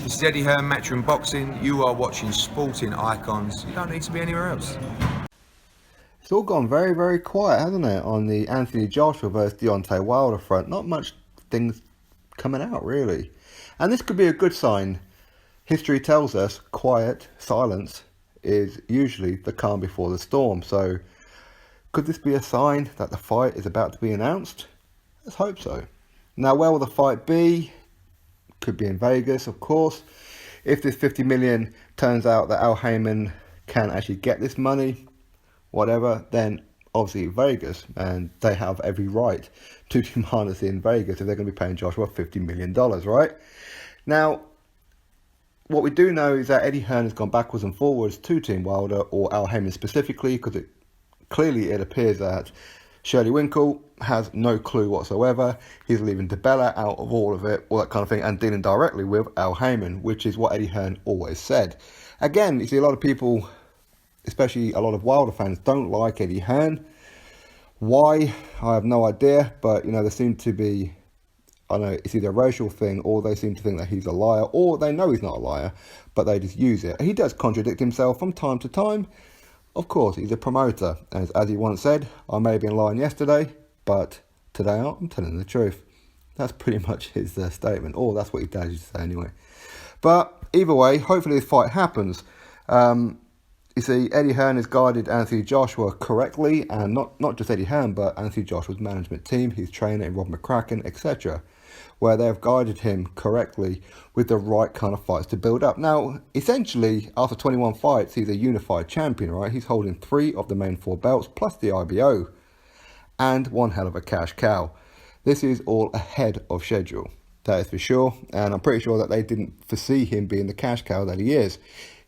This is Eddie Hearn, Matchroom Boxing. You are watching Sporting Icons. You don't need to be anywhere else. It's all gone very, very quiet, hasn't it, on the Anthony Joshua versus Deontay Wilder front. Not much things coming out, really. And this could be a good sign. History tells us quiet, silence is usually the calm before the storm. So could this be a sign that the fight is about to be announced? Let's hope so. Now, where will the fight be? Could be in Vegas, of course. If this 50 million turns out that Al Heyman can actually get this money, whatever, then obviously Vegas, and they have every right to demand us in Vegas if they're going to be paying Joshua $50 million, right? Now, what we do know is that Eddie Hearn has gone backwards and forwards to Team Wilder, or Al Heyman specifically, because it appears that Shirley Winkle has no clue whatsoever. He's leaving DeBella out of all of it, all that kind of thing, and dealing directly with Al Heyman, which is what Eddie Hearn always said. Again, you see a lot of people, especially a lot of Wilder fans, don't like Eddie Hearn. Why? I have no idea, but there seem to be, I don't know, it's either a racial thing, or they seem to think that he's a liar, or they know he's not a liar, but they just use it. He does contradict himself from time to time. Of course, he's a promoter, as he once said, I may have been lying yesterday, but today I'm telling the truth. That's pretty much his statement, or that's what he does used to say anyway. But either way, hopefully this fight happens. You see, Eddie Hearn has guided Anthony Joshua correctly, and not just Eddie Hearn, but Anthony Joshua's management team, his trainer, Rob McCracken, etc., where they have guided him correctly with the right kind of fights to build up. Now, essentially, after 21 fights, he's a unified champion, right? He's holding 3 of the main 4 belts, plus the IBO, and one hell of a cash cow. This is all ahead of schedule, that is for sure, and I'm pretty sure that they didn't foresee him being the cash cow that he is.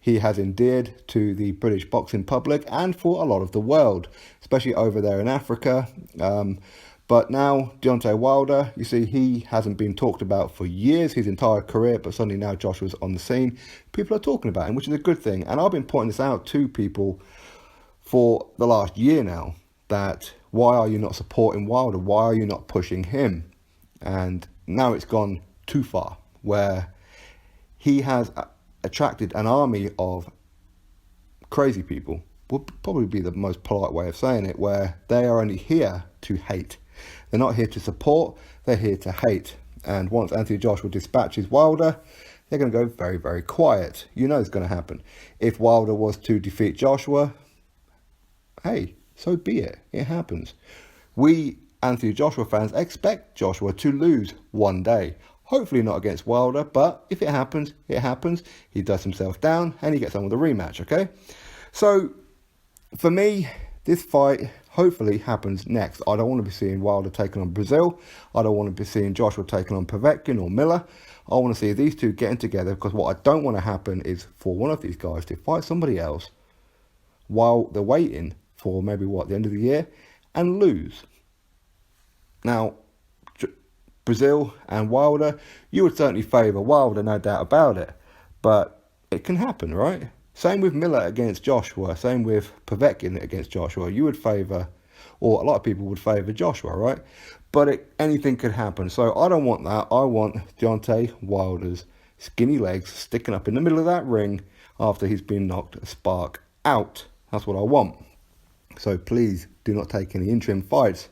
He has endeared to the British boxing public and for a lot of the world, especially over there in Africa. But now, Deontay Wilder, you see, he hasn't been talked about for years, his entire career, but suddenly now Joshua's on the scene. People are talking about him, which is a good thing. And I've been pointing this out to people for the last year now, that why are you not supporting Wilder? Why are you not pushing him? And now it's gone too far, where he has attracted an army of crazy people, would probably be the most polite way of saying it, where they are only here to hate. They're not here to support, they're here to hate. And once Anthony Joshua dispatches Wilder, they're going to go very, very quiet. You know it's going to happen. If Wilder was to defeat Joshua, hey, so be it. It happens. We, Anthony Joshua fans, expect Joshua to lose one day. Hopefully not against Wilder, but if it happens, it happens. He does himself down and he gets on with a rematch, okay? So, for me, this fight hopefully happens next. I don't want to be seeing Wilder taking on Brazil. I don't want to be seeing Joshua taking on Povetkin or Miller. I want to see these two getting together, because what I don't want to happen is for one of these guys to fight somebody else while they're waiting for maybe, the end of the year, and lose. Now, Brazil and Wilder, you would certainly favour Wilder, no doubt about it. But it can happen, right? Same with Miller against Joshua, same with Povetkin against Joshua. You would favour, or a lot of people would favour Joshua, right? But anything could happen. So I don't want that. I want Deontay Wilder's skinny legs sticking up in the middle of that ring after he's been knocked a spark out. That's what I want. So please do not take any interim fights.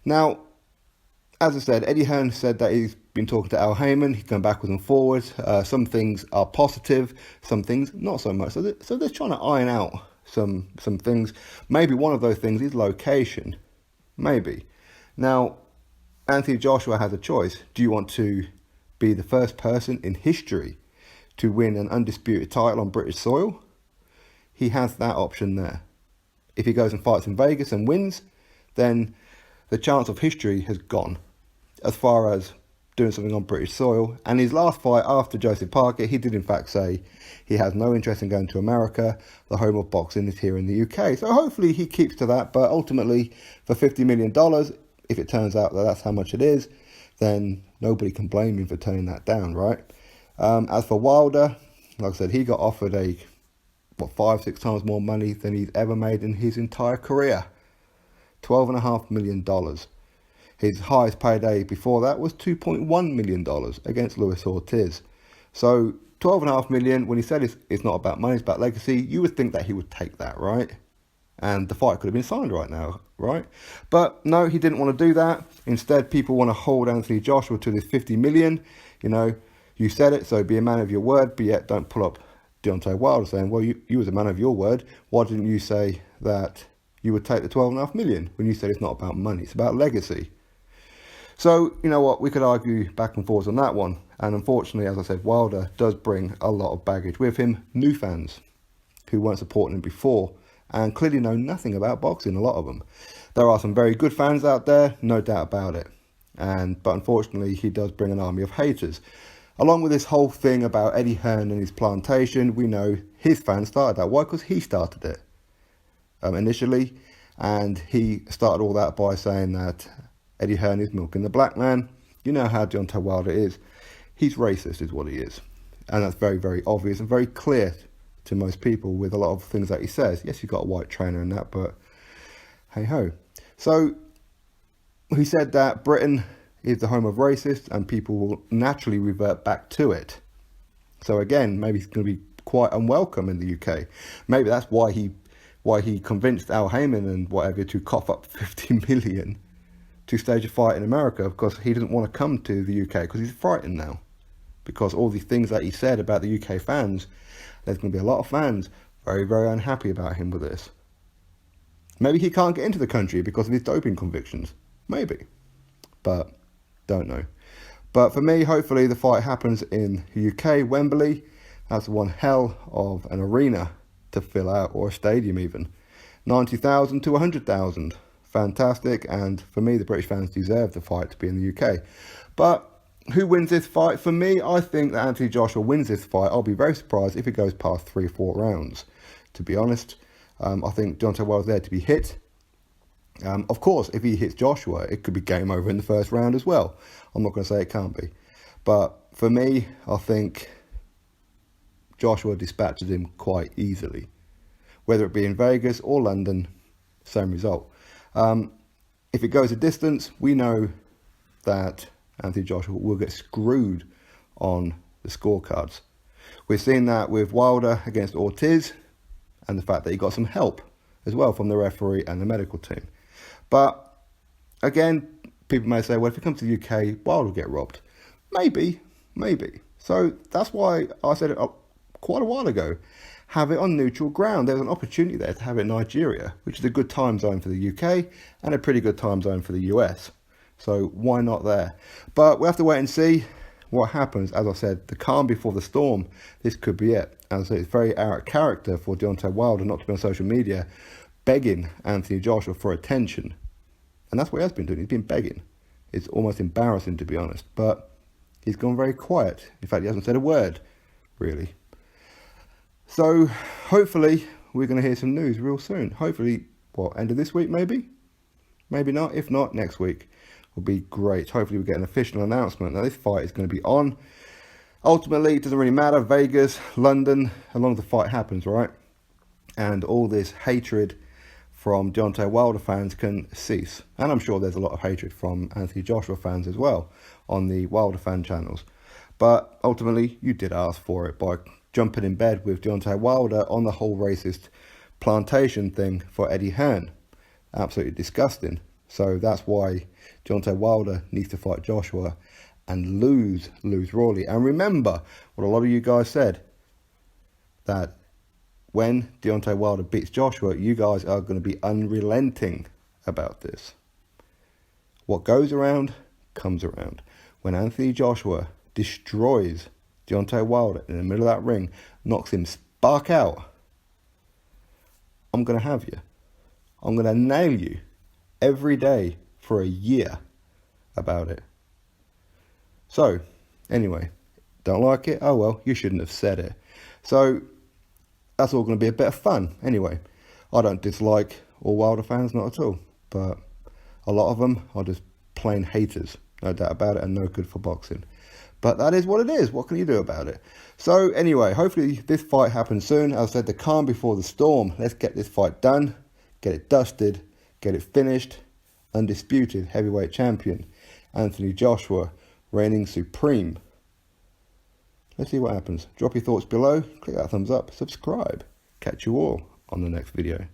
Now, as I said, Eddie Hearn said that he's been talking to Al Heyman. He's going backwards and forwards. Some things are positive, some things not so much. So they're trying to iron out some things. Maybe one of those things is location. Maybe. Now, Anthony Joshua has a choice. Do you want to be the first person in history to win an undisputed title on British soil? He has that option there. If he goes and fights in Vegas and wins, then the chance of history has gone as far as doing something on British soil. And his last fight after Joseph Parker, he did in fact say he has no interest in going to America. The home of boxing is here in the UK. So hopefully he keeps to that. But ultimately, for $50 million, if it turns out that that's how much it is, then nobody can blame him for turning that down, right? As for Wilder, like I said, he got offered 5-6 times more money than he's ever made in his entire career. $12.5 million. His highest payday before that was $2.1 million against Luis Ortiz. So 12.5 million, when he said it's not about money, it's about legacy, you would think that he would take that, right? And the fight could have been signed right now, right? But no, he didn't want to do that. Instead, people want to hold Anthony Joshua to this 50 million. You know, you said it, so be a man of your word, but yet don't pull up Deontay Wilder saying, well, you was a man of your word. Why didn't you say that you would take the 12.5 million when you said it's not about money, it's about legacy? So, you know what, we could argue back and forth on that one. And unfortunately, as I said, Wilder does bring a lot of baggage with him. New fans who weren't supporting him before and clearly know nothing about boxing, a lot of them. There are some very good fans out there, no doubt about it. But unfortunately, he does bring an army of haters. Along with this whole thing about Eddie Hearn and his plantation, we know his fans started that. Why? Because he started it initially. And he started all that by saying that Eddie Hearn is milking the black man. You know how Deontay Wilder is. He's racist is what he is. And that's very, very obvious and very clear to most people with a lot of things that he says. Yes, he's got a white trainer and that, but hey ho. So he said that Britain is the home of racists and people will naturally revert back to it. So again, maybe he's going to be quite unwelcome in the UK. Maybe that's why he convinced Al Heyman and whatever to cough up 50 million to stage a fight in America, because he doesn't want to come to the UK because he's frightened now. Because all these things that he said about the UK fans, there's going to be a lot of fans very, very unhappy about him with this. Maybe he can't get into the country because of his doping convictions. Maybe. But don't know. But for me, hopefully the fight happens in the UK, Wembley. That's one hell of an arena to fill out, or a stadium even. 90,000 to 100,000. Fantastic. And for me, the British fans deserve the fight to be in the UK. But who wins this fight? For me, I think that Anthony Joshua wins this fight. I'll be very surprised if it goes past 3 or 4 rounds, to be honest. I think Deontay Wilder's there to be hit. Of course, if he hits Joshua, it could be game over in the first round as well. I'm not going to say it can't be. But for me, I think Joshua dispatches him quite easily. Whether it be in Vegas or London, same result. If it goes a distance, we know that Anthony Joshua will get screwed on the scorecards. We've seen that with Wilder against Ortiz, and the fact that he got some help as well from the referee and the medical team. But again, people may say, well, if it comes to the UK, Wilder will get robbed. Maybe. So that's why I said it quite a while ago. Have it on neutral ground. There's an opportunity there to have it in Nigeria, which is a good time zone for the UK and a pretty good time zone for the US. So why not there? But we'll have to wait and see what happens. As I said, the calm before the storm. This could be it. As I said, it's very out of character for Deontay Wilder not to be on social media begging Anthony Joshua for attention. And that's what he has been doing. He's been begging. It's almost embarrassing, to be honest. But he's gone very quiet. In fact, he hasn't said a word, really. So hopefully we're going to hear some news real soon. Hopefully, end of this week maybe? Maybe not. If not, next week will be great. Hopefully we get an official announcement. Now this fight is going to be on. Ultimately, it doesn't really matter. Vegas, London, as long as the fight happens, right? And all this hatred from Deontay Wilder fans can cease. And I'm sure there's a lot of hatred from Anthony Joshua fans as well on the Wilder fan channels. But ultimately, you did ask for it by jumping in bed with Deontay Wilder on the whole racist plantation thing for Eddie Hearn. Absolutely disgusting. So that's why Deontay Wilder needs to fight Joshua and lose royally. And remember what a lot of you guys said, that when Deontay Wilder beats Joshua, you guys are going to be unrelenting about this. What goes around comes around. When Anthony Joshua destroys Deontay Wilder in the middle of that ring, knocks him spark out, I'm going to have you. I'm going to nail you every day for a year about it. So, anyway, don't like it? Oh well, you shouldn't have said it. So, that's all going to be a bit of fun. Anyway, I don't dislike all Wilder fans, not at all. But a lot of them are just plain haters, no doubt about it, and no good for boxing. But that is what it is. What can you do about it? So anyway, hopefully this fight happens soon. As I said, the calm before the storm. Let's get this fight done, get it dusted, get it finished. Undisputed heavyweight champion Anthony Joshua reigning supreme. Let's see what happens. Drop your thoughts below, click that thumbs up, subscribe. Catch you all on the next video.